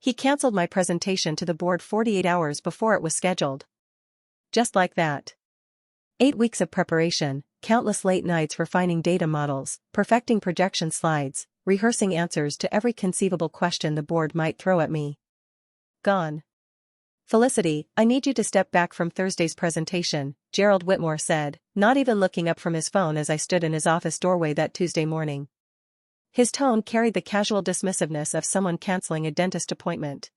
He canceled my presentation to the board 48 hours before it was scheduled. Just like that. 8 weeks of preparation, countless late nights refining data models, perfecting projection slides, rehearsing answers to every conceivable question the board might throw at me. Gone. Felicity, I need you to step back from Thursday's presentation, Gerald Whitmore said, not even looking up from his phone as I stood in his office doorway that Tuesday morning. His tone carried the casual dismissiveness of someone canceling a dentist appointment.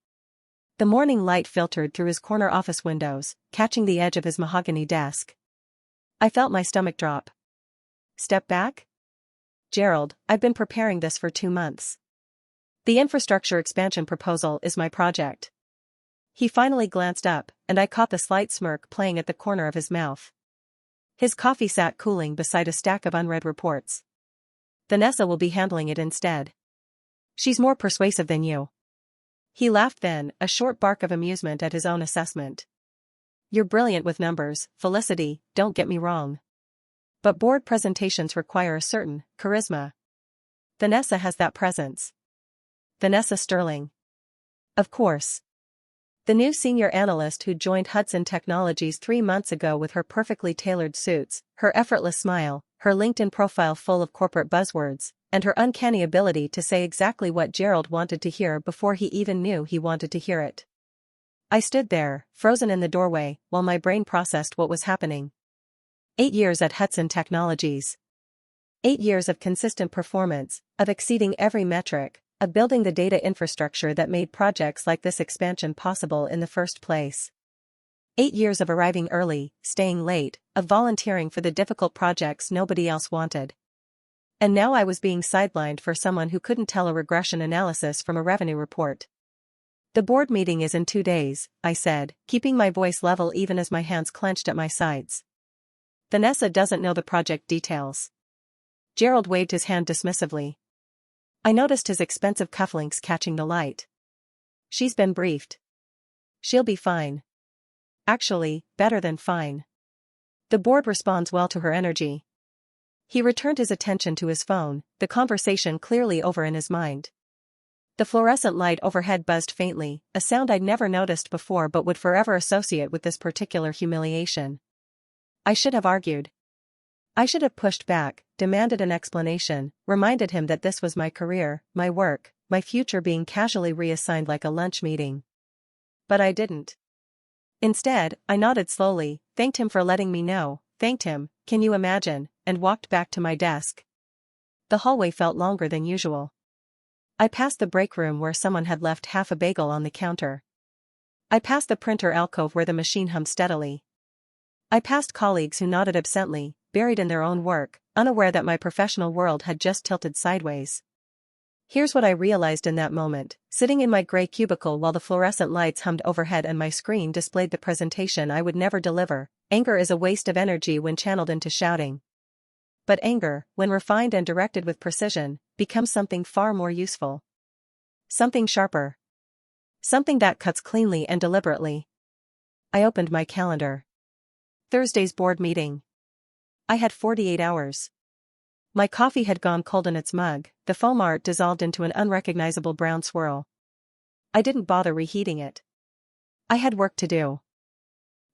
The morning light filtered through his corner office windows, catching the edge of his mahogany desk. I felt my stomach drop. Step back? Gerald, I've been preparing this for 2 months. The infrastructure expansion proposal is my project. He finally glanced up, and I caught the slight smirk playing at the corner of his mouth. His coffee sat cooling beside a stack of unread reports. Vanessa will be handling it instead. She's more persuasive than you. He laughed then, a short bark of amusement at his own assessment. You're brilliant with numbers, Felicity, don't get me wrong. But board presentations require a certain charisma. Vanessa has that presence. Vanessa Sterling. Of course. The new senior analyst who joined Hudson Technologies 3 months ago with her perfectly tailored suits, her effortless smile, her LinkedIn profile full of corporate buzzwords, and her uncanny ability to say exactly what Gerald wanted to hear before he even knew he wanted to hear it. I stood there, frozen in the doorway, while my brain processed what was happening. 8 years at Hudson Technologies. 8 years of consistent performance, of exceeding every metric, of building the data infrastructure that made projects like this expansion possible in the first place. 8 years of arriving early, staying late, of volunteering for the difficult projects nobody else wanted. And now I was being sidelined for someone who couldn't tell a regression analysis from a revenue report. The board meeting is in 2 days, I said, keeping my voice level even as my hands clenched at my sides. Vanessa doesn't know the project details. Gerald waved his hand dismissively. I noticed his expensive cufflinks catching the light. She's been briefed. She'll be fine. Actually, better than fine. The board responds well to her energy. He returned his attention to his phone, the conversation clearly over in his mind. The fluorescent light overhead buzzed faintly, a sound I'd never noticed before but would forever associate with this particular humiliation. I should have argued. I should have pushed back, demanded an explanation, reminded him that this was my career, my work, my future being casually reassigned like a lunch meeting. But I didn't. Instead, I nodded slowly, thanked him for letting me know, thanked him, can you imagine, and walked back to my desk. The hallway felt longer than usual. I passed the break room where someone had left half a bagel on the counter. I passed the printer alcove where the machine hummed steadily. I passed colleagues who nodded absently, buried in their own work, unaware that my professional world had just tilted sideways. Here's what I realized in that moment, sitting in my gray cubicle while the fluorescent lights hummed overhead and my screen displayed the presentation I would never deliver. Anger is a waste of energy when channeled into shouting. But anger, when refined and directed with precision, becomes something far more useful. Something sharper. Something that cuts cleanly and deliberately. I opened my calendar. Thursday's board meeting. I had 48 hours. My coffee had gone cold in its mug, the foam art dissolved into an unrecognizable brown swirl. I didn't bother reheating it. I had work to do.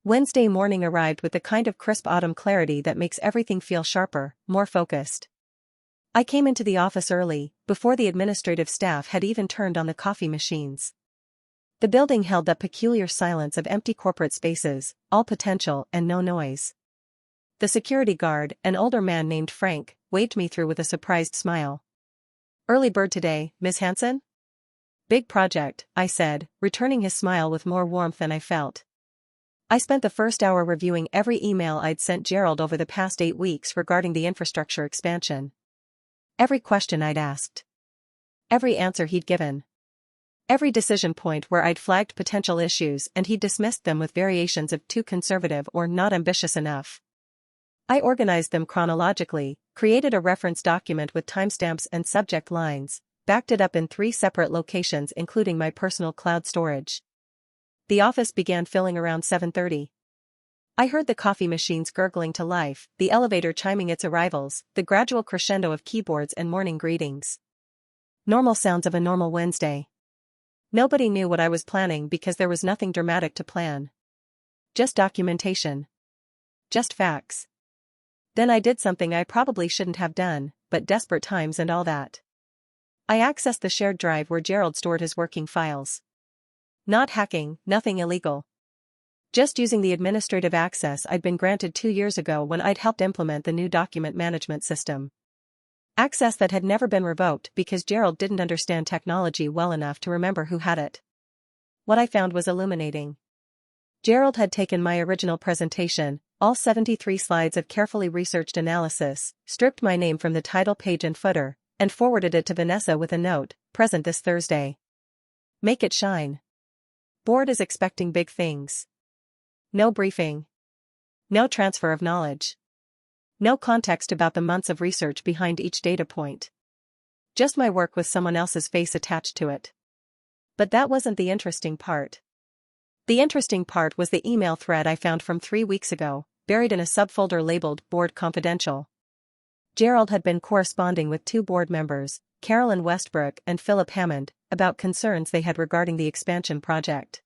Wednesday morning arrived with the kind of crisp autumn clarity that makes everything feel sharper, more focused. I came into the office early, before the administrative staff had even turned on the coffee machines. The building held that peculiar silence of empty corporate spaces, all potential and no noise. The security guard, an older man named Frank, waved me through with a surprised smile. Early bird today, Miss Hanson? Big project, I said, returning his smile with more warmth than I felt. I spent the first hour reviewing every email I'd sent Gerald over the past 8 weeks regarding the infrastructure expansion. Every question I'd asked. Every answer he'd given. Every decision point where I'd flagged potential issues and he'd dismissed them with variations of too conservative or not ambitious enough. I organized them chronologically, created a reference document with timestamps and subject lines, backed it up in 3 separate locations including my personal cloud storage. The office began filling around 7:30. I heard the coffee machines gurgling to life, the elevator chiming its arrivals, the gradual crescendo of keyboards and morning greetings. Normal sounds of a normal Wednesday. Nobody knew what I was planning because there was nothing dramatic to plan. Just documentation. Just facts. Then I did something I probably shouldn't have done, but desperate times and all that. I accessed the shared drive where Gerald stored his working files. Not hacking, nothing illegal. Just using the administrative access I'd been granted 2 years ago when I'd helped implement the new document management system. Access that had never been revoked because Gerald didn't understand technology well enough to remember who had it. What I found was illuminating. Gerald had taken my original presentation, all 73 slides of carefully researched analysis, stripped my name from the title page and footer, and forwarded it to Vanessa with a note, present this Thursday. Make it shine. Board is expecting big things. No briefing. No transfer of knowledge. No context about the months of research behind each data point. Just my work with someone else's face attached to it. But that wasn't the interesting part. The interesting part was the email thread I found from 3 weeks ago, buried in a subfolder labeled Board Confidential. Gerald had been corresponding with 2 board members, Carolyn Westbrook and Philip Hammond, about concerns they had regarding the expansion project.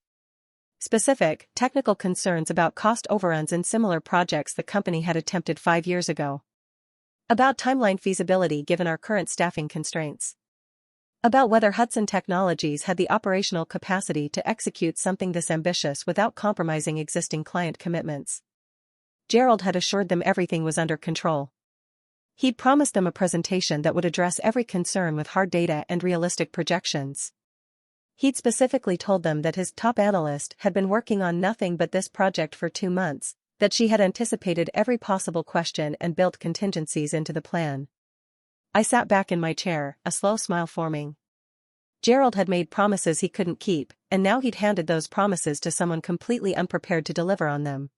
Specific, technical concerns about cost overruns in similar projects the company had attempted 5 years ago. About timeline feasibility given our current staffing constraints. About whether Hudson Technologies had the operational capacity to execute something this ambitious without compromising existing client commitments. Gerald had assured them everything was under control. He'd promised them a presentation that would address every concern with hard data and realistic projections. He'd specifically told them that his top analyst had been working on nothing but this project for 2 months, that she had anticipated every possible question and built contingencies into the plan. I sat back in my chair, a slow smile forming. Gerald had made promises he couldn't keep, and now he'd handed those promises to someone completely unprepared to deliver on them.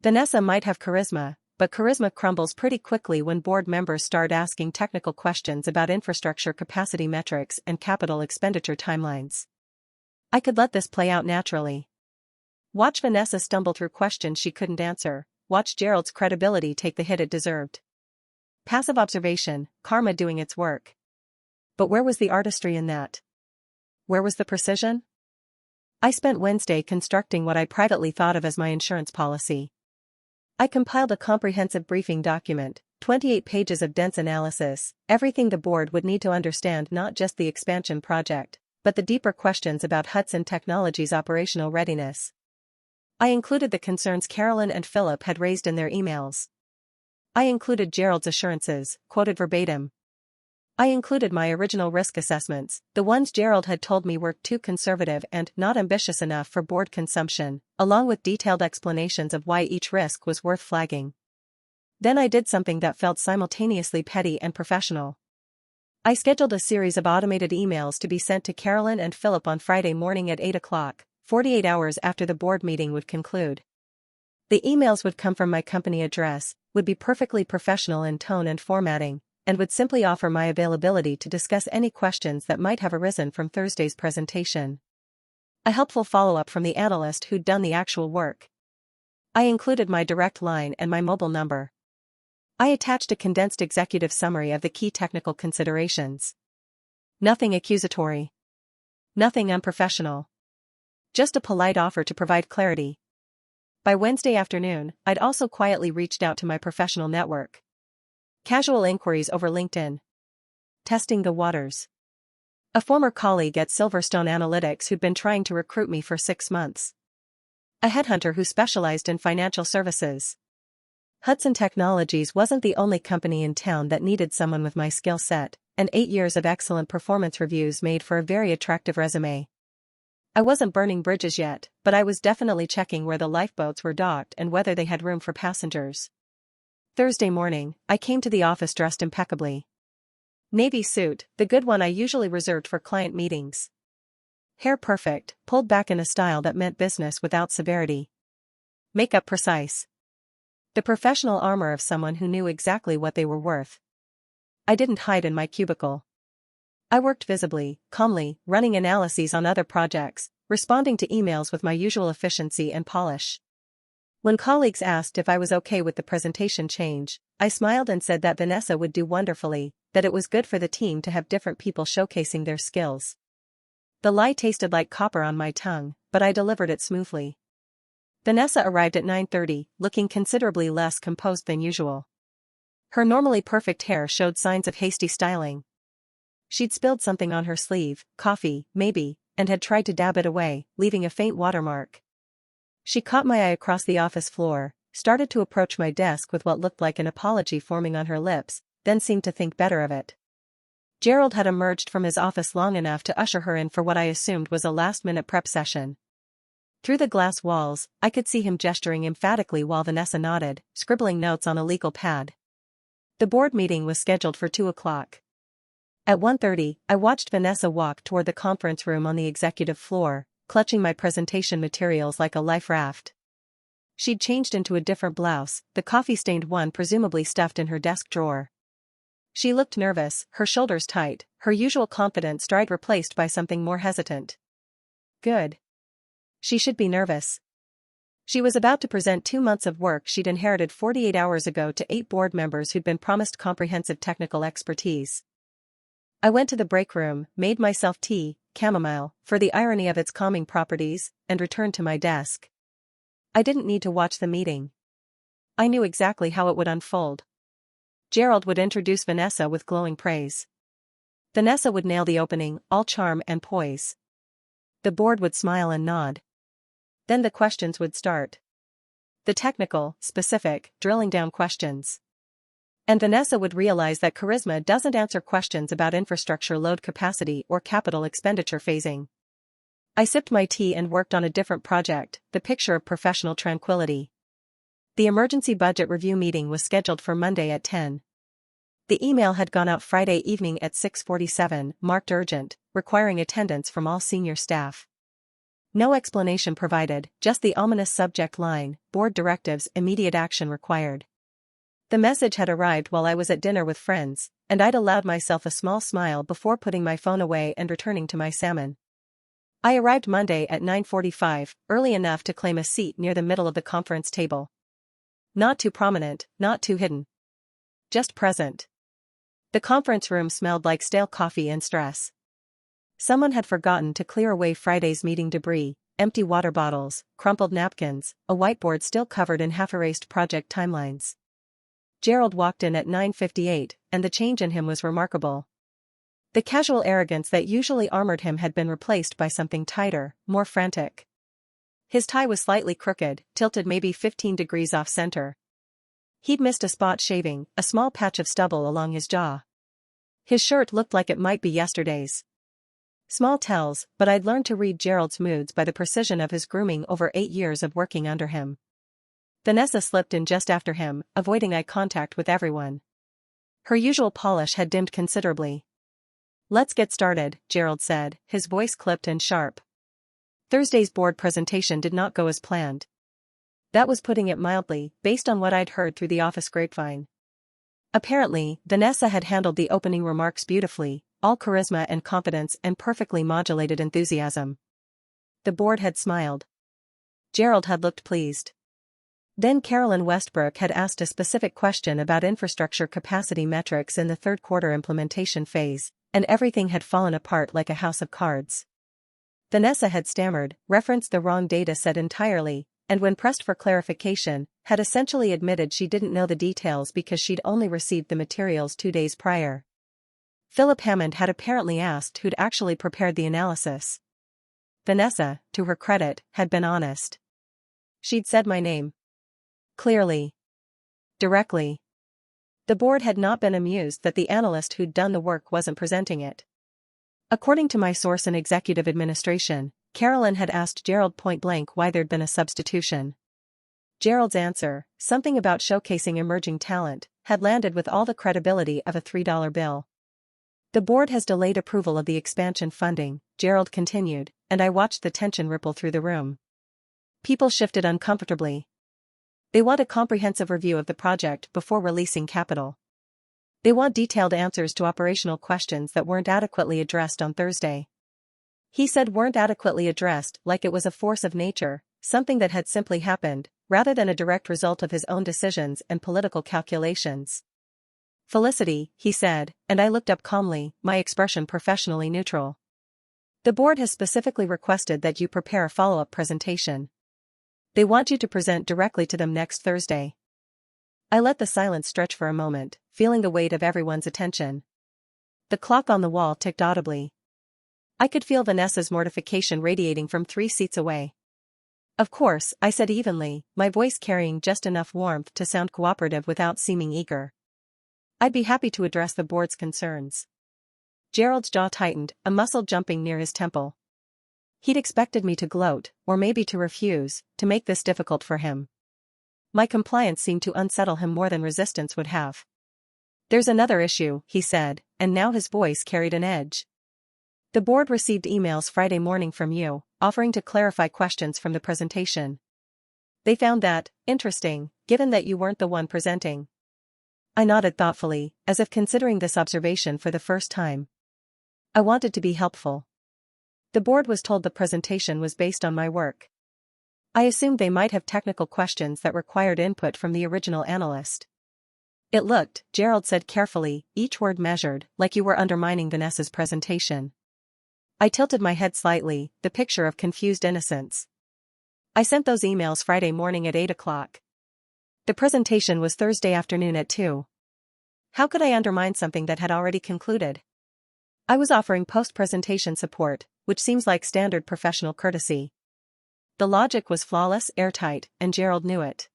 Vanessa might have charisma, but charisma crumbles pretty quickly when board members start asking technical questions about infrastructure capacity metrics and capital expenditure timelines. I could let this play out naturally. Watch Vanessa stumble through questions she couldn't answer, watch Gerald's credibility take the hit it deserved. Passive observation, karma doing its work. But where was the artistry in that? Where was the precision? I spent Wednesday constructing what I privately thought of as my insurance policy. I compiled a comprehensive briefing document, 28 pages of dense analysis, everything the board would need to understand not just the expansion project, but the deeper questions about Hudson Technologies' operational readiness. I included the concerns Carolyn and Philip had raised in their emails. I included Gerald's assurances, quoted verbatim. I included my original risk assessments, the ones Gerald had told me were too conservative and not ambitious enough for board consumption, along with detailed explanations of why each risk was worth flagging. Then I did something that felt simultaneously petty and professional. I scheduled a series of automated emails to be sent to Carolyn and Philip on Friday morning at 8 o'clock, 48 hours after the board meeting would conclude. The emails would come from my company address, would be perfectly professional in tone and formatting, and would simply offer my availability to discuss any questions that might have arisen from Thursday's presentation. A helpful follow-up from the analyst who'd done the actual work. I included my direct line and my mobile number. I attached a condensed executive summary of the key technical considerations. Nothing accusatory. Nothing unprofessional. Just a polite offer to provide clarity. By Wednesday afternoon, I'd also quietly reached out to my professional network. Casual inquiries over LinkedIn. Testing the waters. A former colleague at Silverstone Analytics who'd been trying to recruit me for 6 months. A headhunter who specialized in financial services. Hudson Technologies wasn't the only company in town that needed someone with my skill set, and 8 years of excellent performance reviews made for a very attractive resume. I wasn't burning bridges yet, but I was definitely checking where the lifeboats were docked and whether they had room for passengers. Thursday morning, I came to the office dressed impeccably. Navy suit, the good one I usually reserved for client meetings. Hair perfect, pulled back in a style that meant business without severity. Makeup precise. The professional armor of someone who knew exactly what they were worth. I didn't hide in my cubicle. I worked visibly, calmly, running analyses on other projects, responding to emails with my usual efficiency and polish. When colleagues asked if I was okay with the presentation change, I smiled and said that Vanessa would do wonderfully, that it was good for the team to have different people showcasing their skills. The lie tasted like copper on my tongue, but I delivered it smoothly. Vanessa arrived at 9:30, looking considerably less composed than usual. Her normally perfect hair showed signs of hasty styling. She'd spilled something on her sleeve, coffee, maybe, and had tried to dab it away, leaving a faint watermark. She caught my eye across the office floor, started to approach my desk with what looked like an apology forming on her lips, then seemed to think better of it. Gerald had emerged from his office long enough to usher her in for what I assumed was a last-minute prep session. Through the glass walls, I could see him gesturing emphatically while Vanessa nodded, scribbling notes on a legal pad. The board meeting was scheduled for 2 o'clock. At 1:30, I watched Vanessa walk toward the conference room on the executive floor, clutching my presentation materials like a life raft. She'd changed into a different blouse, the coffee-stained one presumably stuffed in her desk drawer. She looked nervous, her shoulders tight, her usual confident stride replaced by something more hesitant. Good. She should be nervous. She was about to present 2 months of work she'd inherited 48 hours ago to 8 board members who'd been promised comprehensive technical expertise. I went to the break room, made myself tea, chamomile, for the irony of its calming properties, and returned to my desk. I didn't need to watch the meeting. I knew exactly how it would unfold. Gerald would introduce Vanessa with glowing praise. Vanessa would nail the opening, all charm and poise. The board would smile and nod. Then the questions would start. The technical, specific, drilling down questions. And Vanessa would realize that charisma doesn't answer questions about infrastructure load capacity or capital expenditure phasing. I sipped my tea and worked on a different project, the picture of professional tranquility. The emergency budget review meeting was scheduled for Monday at 10. The email had gone out Friday evening at 6:47, marked urgent, requiring attendance from all senior staff. No explanation provided, just the ominous subject line, board directives, immediate action required. The message had arrived while I was at dinner with friends, and I'd allowed myself a small smile before putting my phone away and returning to my salmon. I arrived Monday at 9:45, early enough to claim a seat near the middle of the conference table. Not too prominent, not too hidden. Just present. The conference room smelled like stale coffee and stress. Someone had forgotten to clear away Friday's meeting debris, empty water bottles, crumpled napkins, a whiteboard still covered in half-erased project timelines. Gerald walked in at 9:58, and the change in him was remarkable. The casual arrogance that usually armored him had been replaced by something tighter, more frantic. His tie was slightly crooked, tilted maybe 15 degrees off-center. He'd missed a spot shaving, a small patch of stubble along his jaw. His shirt looked like it might be yesterday's. Small tells, but I'd learned to read Gerald's moods by the precision of his grooming over 8 years of working under him. Vanessa slipped in just after him, avoiding eye contact with everyone. Her usual polish had dimmed considerably. "Let's get started," Gerald said, his voice clipped and sharp. Thursday's board presentation did not go as planned. That was putting it mildly, based on what I'd heard through the office grapevine. Apparently, Vanessa had handled the opening remarks beautifully, all charisma and confidence and perfectly modulated enthusiasm. The board had smiled. Gerald had looked pleased. Then Carolyn Westbrook had asked a specific question about infrastructure capacity metrics in the third quarter implementation phase, and everything had fallen apart like a house of cards. Vanessa had stammered, referenced the wrong data set entirely, and when pressed for clarification, had essentially admitted she didn't know the details because she'd only received the materials 2 days prior. Philip Hammond had apparently asked who'd actually prepared the analysis. Vanessa, to her credit, had been honest. She'd said my name. Clearly. Directly. The board had not been amused that the analyst who'd done the work wasn't presenting it. According to my source in executive administration, Carolyn had asked Gerald point-blank why there'd been a substitution. Gerald's answer, something about showcasing emerging talent, had landed with all the credibility of a $3 bill. "The board has delayed approval of the expansion funding," Gerald continued, and I watched the tension ripple through the room. People shifted uncomfortably. They want a comprehensive review of the project before releasing capital. They want detailed answers to operational questions that weren't adequately addressed on Thursday. He said weren't adequately addressed like it was a force of nature, something that had simply happened, rather than a direct result of his own decisions and political calculations. "Felicity," he said, and I looked up calmly, my expression professionally neutral. The board has specifically requested that you prepare a follow-up presentation. They want you to present directly to them next Thursday. I let the silence stretch for a moment, feeling the weight of everyone's attention. The clock on the wall ticked audibly. I could feel Vanessa's mortification radiating from 3 seats away. Of course, I said evenly, my voice carrying just enough warmth to sound cooperative without seeming eager. I'd be happy to address the board's concerns. Gerald's jaw tightened, a muscle jumping near his temple. He'd expected me to gloat, or maybe to refuse, to make this difficult for him. My compliance seemed to unsettle him more than resistance would have. There's another issue, he said, and now his voice carried an edge. The board received emails Friday morning from you, offering to clarify questions from the presentation. They found that interesting, given that you weren't the one presenting. I nodded thoughtfully, as if considering this observation for the first time. I wanted to be helpful. The board was told the presentation was based on my work. I assumed they might have technical questions that required input from the original analyst. It looked, Gerald said carefully, each word measured, like you were undermining Vanessa's presentation. I tilted my head slightly, the picture of confused innocence. I sent those emails Friday morning at 8 o'clock. The presentation was Thursday afternoon at 2. How could I undermine something that had already concluded? I was offering post-presentation support, which seems like standard professional courtesy. The logic was flawless, airtight, and Gerald knew it.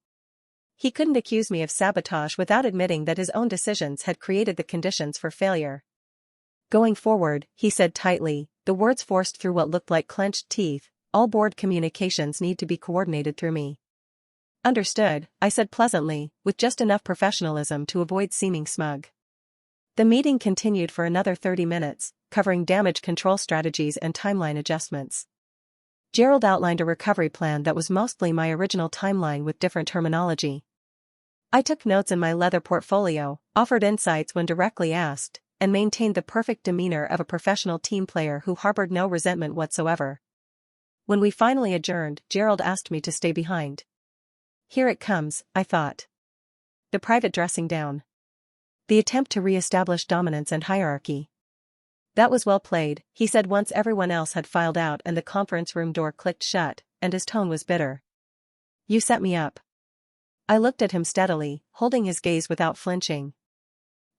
He couldn't accuse me of sabotage without admitting that his own decisions had created the conditions for failure. Going forward, he said tightly, the words forced through what looked like clenched teeth, all board communications need to be coordinated through me. Understood, I said pleasantly, with just enough professionalism to avoid seeming smug. The meeting continued for another 30 minutes, covering damage control strategies and timeline adjustments. Gerald outlined a recovery plan that was mostly my original timeline with different terminology. I took notes in my leather portfolio, offered insights when directly asked, and maintained the perfect demeanor of a professional team player who harbored no resentment whatsoever. When we finally adjourned, Gerald asked me to stay behind. Here it comes, I thought. The private dressing down. The attempt to re-establish dominance and hierarchy. That was well played, he said once everyone else had filed out and the conference room door clicked shut, and his tone was bitter. You set me up. I looked at him steadily, holding his gaze without flinching.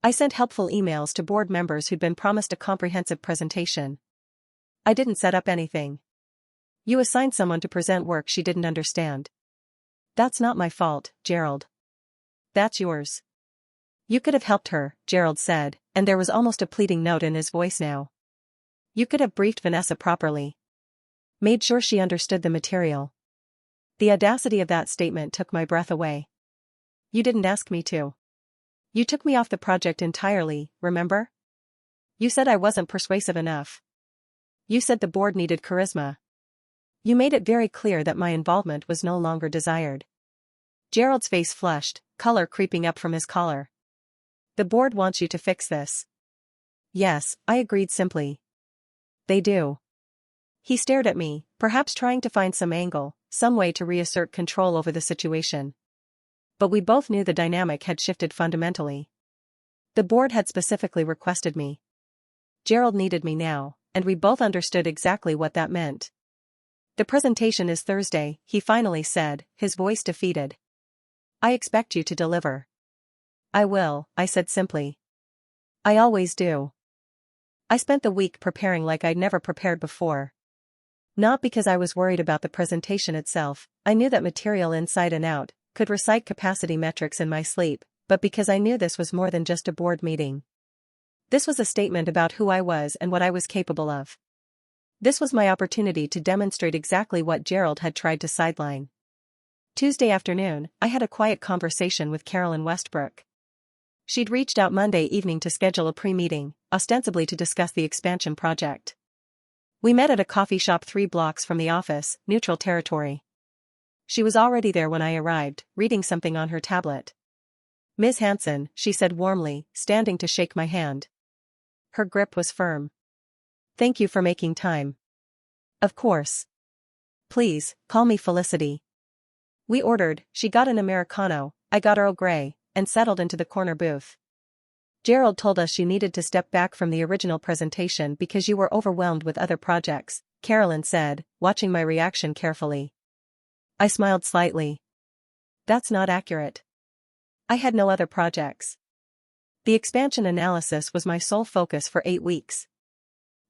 I sent helpful emails to board members who'd been promised a comprehensive presentation. I didn't set up anything. You assigned someone to present work she didn't understand. That's not my fault, Gerald. That's yours. You could have helped her, Gerald said, and there was almost a pleading note in his voice now. You could have briefed Vanessa properly. Made sure she understood the material. The audacity of that statement took my breath away. You didn't ask me to. You took me off the project entirely, remember? You said I wasn't persuasive enough. You said the board needed charisma. You made it very clear that my involvement was no longer desired. Gerald's face flushed, color creeping up from his collar. The board wants you to fix this. Yes, I agreed simply. They do. He stared at me, perhaps trying to find some angle, some way to reassert control over the situation. But we both knew the dynamic had shifted fundamentally. The board had specifically requested me. Gerald needed me now, and we both understood exactly what that meant. The presentation is Thursday, he finally said, his voice defeated. I expect you to deliver. I will, I said simply. I always do. I spent the week preparing like I'd never prepared before. Not because I was worried about the presentation itself, I knew that material inside and out, could recite capacity metrics in my sleep, but because I knew this was more than just a board meeting. This was a statement about who I was and what I was capable of. This was my opportunity to demonstrate exactly what Gerald had tried to sideline. Tuesday afternoon, I had a quiet conversation with Carolyn Westbrook. She'd reached out Monday evening to schedule a pre-meeting, ostensibly to discuss the expansion project. We met at a coffee shop 3 blocks from the office, neutral territory. She was already there when I arrived, reading something on her tablet. Ms. Hanson, she said warmly, standing to shake my hand. Her grip was firm. Thank you for making time. Of course. Please, call me Felicity. We ordered, she got an Americano, I got Earl Grey, and settled into the corner booth. Gerald told us you needed to step back from the original presentation because you were overwhelmed with other projects, Carolyn said, watching my reaction carefully. I smiled slightly. That's not accurate. I had no other projects. The expansion analysis was my sole focus for 8 weeks.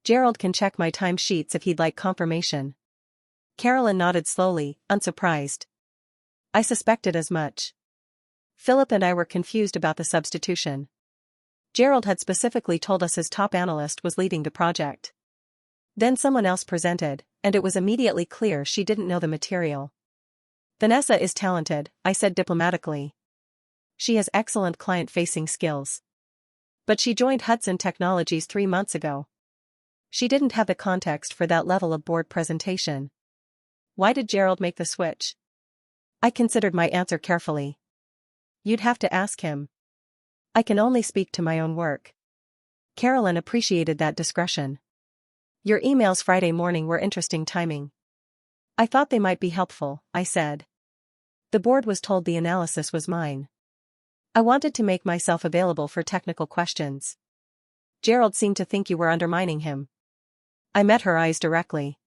Gerald can check my timesheets if he'd like confirmation. Carolyn nodded slowly, unsurprised. I suspected as much. Philip and I were confused about the substitution. Gerald had specifically told us his top analyst was leading the project. Then someone else presented, and it was immediately clear she didn't know the material. Vanessa is talented, I said diplomatically. She has excellent client-facing skills. But she joined Hudson Technologies 3 months ago. She didn't have the context for that level of board presentation. Why did Gerald make the switch? I considered my answer carefully. You'd have to ask him. I can only speak to my own work. Carolyn appreciated that discretion. Your emails Friday morning were interesting timing. I thought they might be helpful, I said. The board was told the analysis was mine. I wanted to make myself available for technical questions. Gerald seemed to think you were undermining him. I met her eyes directly.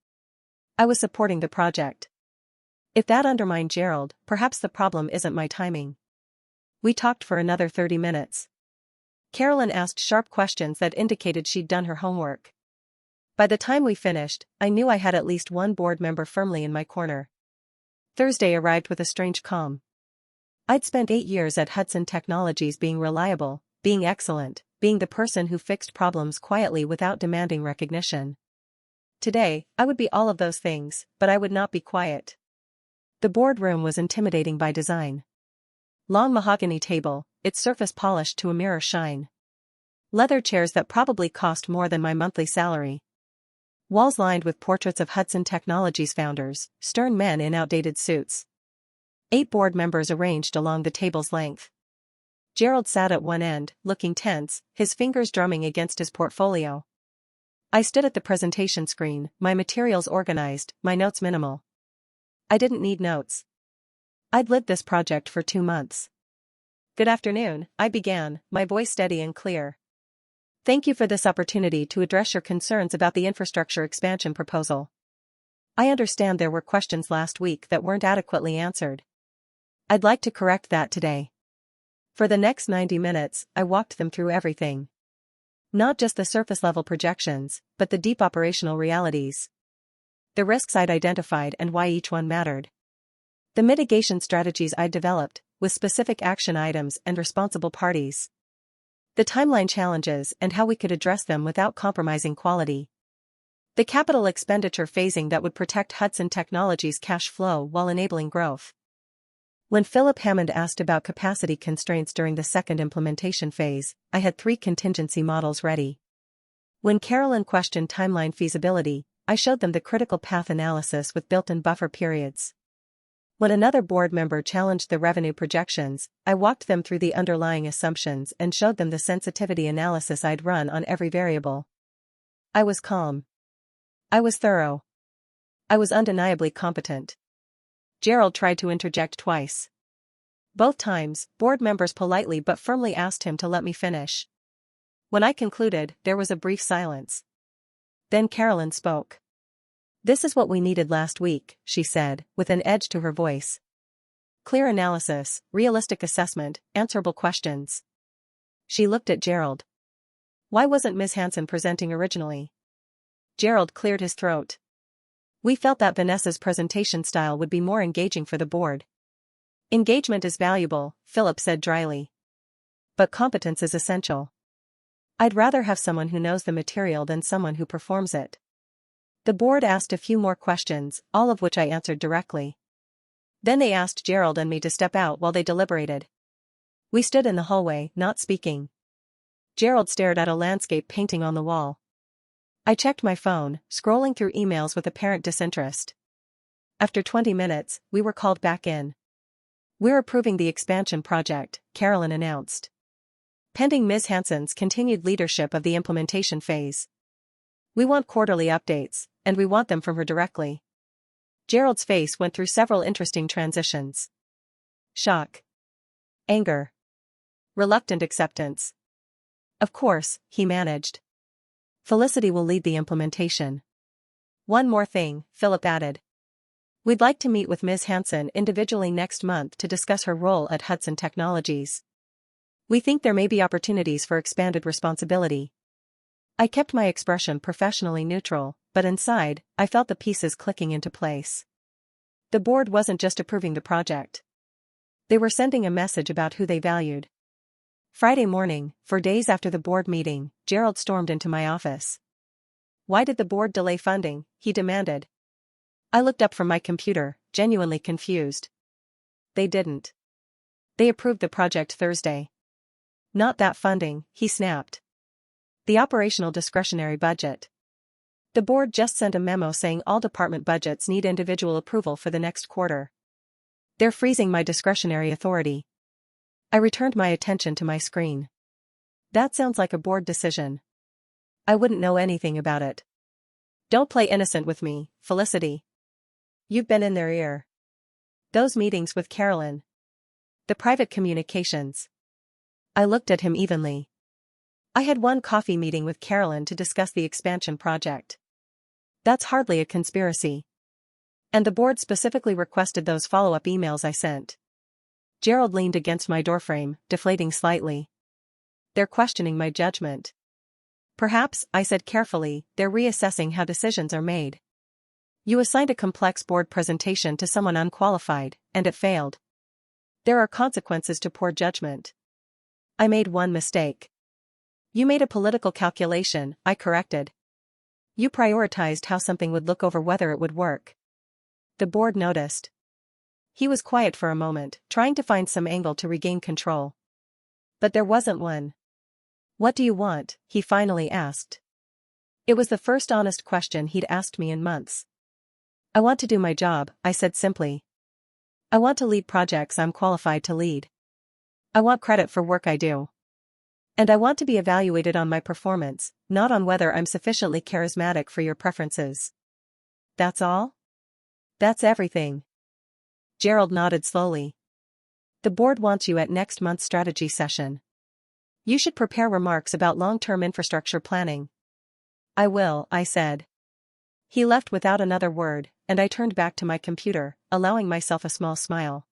I was supporting the project. If that undermined Gerald, perhaps the problem isn't my timing. We talked for another 30 minutes. Carolyn asked sharp questions that indicated she'd done her homework. By the time we finished, I knew I had at least one board member firmly in my corner. Thursday arrived with a strange calm. I'd spent 8 years at Hudson Technologies being reliable, being excellent, being the person who fixed problems quietly without demanding recognition. Today, I would be all of those things, but I would not be quiet. The boardroom was intimidating by design. Long mahogany table, its surface polished to a mirror shine. Leather chairs that probably cost more than my monthly salary. Walls lined with portraits of Hudson Technologies founders, stern men in outdated suits. 8 board members arranged along the table's length. Gerald sat at one end, looking tense, his fingers drumming against his portfolio. I stood at the presentation screen, my materials organized, my notes minimal. I didn't need notes. I'd lived this project for 2 months. Good afternoon, I began, my voice steady and clear. Thank you for this opportunity to address your concerns about the infrastructure expansion proposal. I understand there were questions last week that weren't adequately answered. I'd like to correct that today. For the next 90 minutes, I walked them through everything. Not just the surface-level projections, but the deep operational realities. The risks I'd identified and why each one mattered. The mitigation strategies I'd developed, with specific action items and responsible parties. The timeline challenges and how we could address them without compromising quality. The capital expenditure phasing that would protect Hudson Technologies' cash flow while enabling growth. When Philip Hammond asked about capacity constraints during the second implementation phase, I had 3 contingency models ready. When Carolyn questioned timeline feasibility, I showed them the critical path analysis with built-in buffer periods. When another board member challenged the revenue projections, I walked them through the underlying assumptions and showed them the sensitivity analysis I'd run on every variable. I was calm. I was thorough. I was undeniably competent. Gerald tried to interject twice. Both times, board members politely but firmly asked him to let me finish. When I concluded, there was a brief silence. Then Carolyn spoke. This is what we needed last week, she said, with an edge to her voice. Clear analysis, realistic assessment, answerable questions. She looked at Gerald. Why wasn't Ms. Hansen presenting originally? Gerald cleared his throat. We felt that Vanessa's presentation style would be more engaging for the board. Engagement is valuable, Philip said dryly. But competence is essential. I'd rather have someone who knows the material than someone who performs it. The board asked a few more questions, all of which I answered directly. Then they asked Gerald and me to step out while they deliberated. We stood in the hallway, not speaking. Gerald stared at a landscape painting on the wall. I checked my phone, scrolling through emails with apparent disinterest. After 20 minutes, we were called back in. We're approving the expansion project, Carolyn announced. Pending Ms. Hansen's continued leadership of the implementation phase. We want quarterly updates, and we want them from her directly. Gerald's face went through several interesting transitions. Shock. Anger. Reluctant acceptance. Of course, he managed. Felicity will lead the implementation. One more thing, Philip added. We'd like to meet with Ms. Hansen individually next month to discuss her role at Hudson Technologies. We think there may be opportunities for expanded responsibility. I kept my expression professionally neutral, but inside, I felt the pieces clicking into place. The board wasn't just approving the project. They were sending a message about who they valued. Friday morning, 4 days after the board meeting, Gerald stormed into my office. Why did the board delay funding? He demanded. I looked up from my computer, genuinely confused. They didn't. They approved the project Thursday. Not that funding, he snapped. The operational discretionary budget. The board just sent a memo saying all department budgets need individual approval for the next quarter. They're freezing my discretionary authority. I returned my attention to my screen. That sounds like a board decision. I wouldn't know anything about it. Don't play innocent with me, Felicity. You've been in their ear. Those meetings with Carolyn. The private communications. I looked at him evenly. I had one coffee meeting with Carolyn to discuss the expansion project. That's hardly a conspiracy. And the board specifically requested those follow-up emails I sent. Gerald leaned against my doorframe, deflating slightly. They're questioning my judgment. Perhaps, I said carefully, they're reassessing how decisions are made. You assigned a complex board presentation to someone unqualified, and it failed. There are consequences to poor judgment. I made one mistake. You made a political calculation, I corrected. You prioritized how something would look over whether it would work. The board noticed. He was quiet for a moment, trying to find some angle to regain control. But there wasn't one. What do you want? He finally asked. It was the first honest question he'd asked me in months. I want to do my job, I said simply. I want to lead projects I'm qualified to lead. I want credit for work I do. And I want to be evaluated on my performance, not on whether I'm sufficiently charismatic for your preferences. That's all? That's everything. Gerald nodded slowly. The board wants you at next month's strategy session. You should prepare remarks about long-term infrastructure planning. I will, I said. He left without another word, and I turned back to my computer, allowing myself a small smile.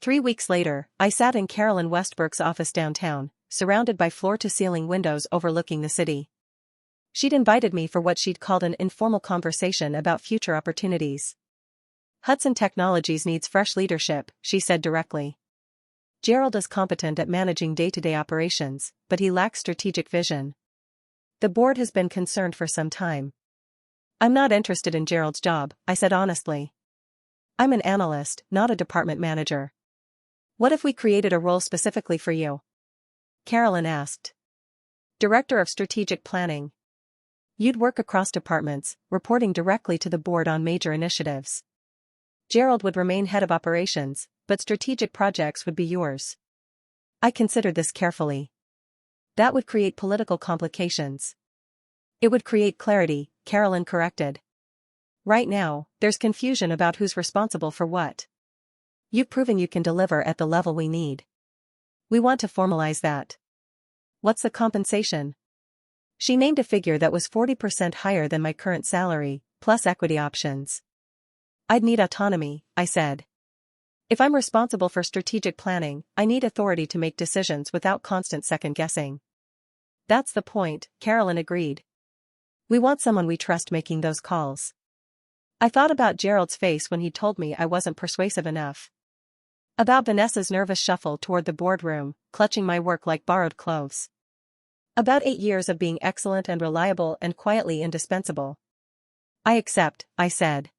3 weeks later, I sat in Carolyn Westbrook's office downtown, surrounded by floor-to-ceiling windows overlooking the city. She'd invited me for what she'd called an informal conversation about future opportunities. Hudson Technologies needs fresh leadership, she said directly. Gerald is competent at managing day-to-day operations, but he lacks strategic vision. The board has been concerned for some time. I'm not interested in Gerald's job, I said honestly. I'm an analyst, not a department manager. What if we created a role specifically for you? Carolyn asked. Director of Strategic Planning. You'd work across departments, reporting directly to the board on major initiatives. Gerald would remain head of operations, but strategic projects would be yours. I considered this carefully. That would create political complications. It would create clarity, Carolyn corrected. Right now, there's confusion about who's responsible for what. You've proven you can deliver at the level we need. We want to formalize that. What's the compensation? She named a figure that was 40% higher than my current salary, plus equity options. I'd need autonomy, I said. If I'm responsible for strategic planning, I need authority to make decisions without constant second-guessing. That's the point, Carolyn agreed. We want someone we trust making those calls. I thought about Gerald's face when he told me I wasn't persuasive enough. About Vanessa's nervous shuffle toward the boardroom, clutching my work like borrowed clothes. About 8 years of being excellent and reliable and quietly indispensable. I accept, I said.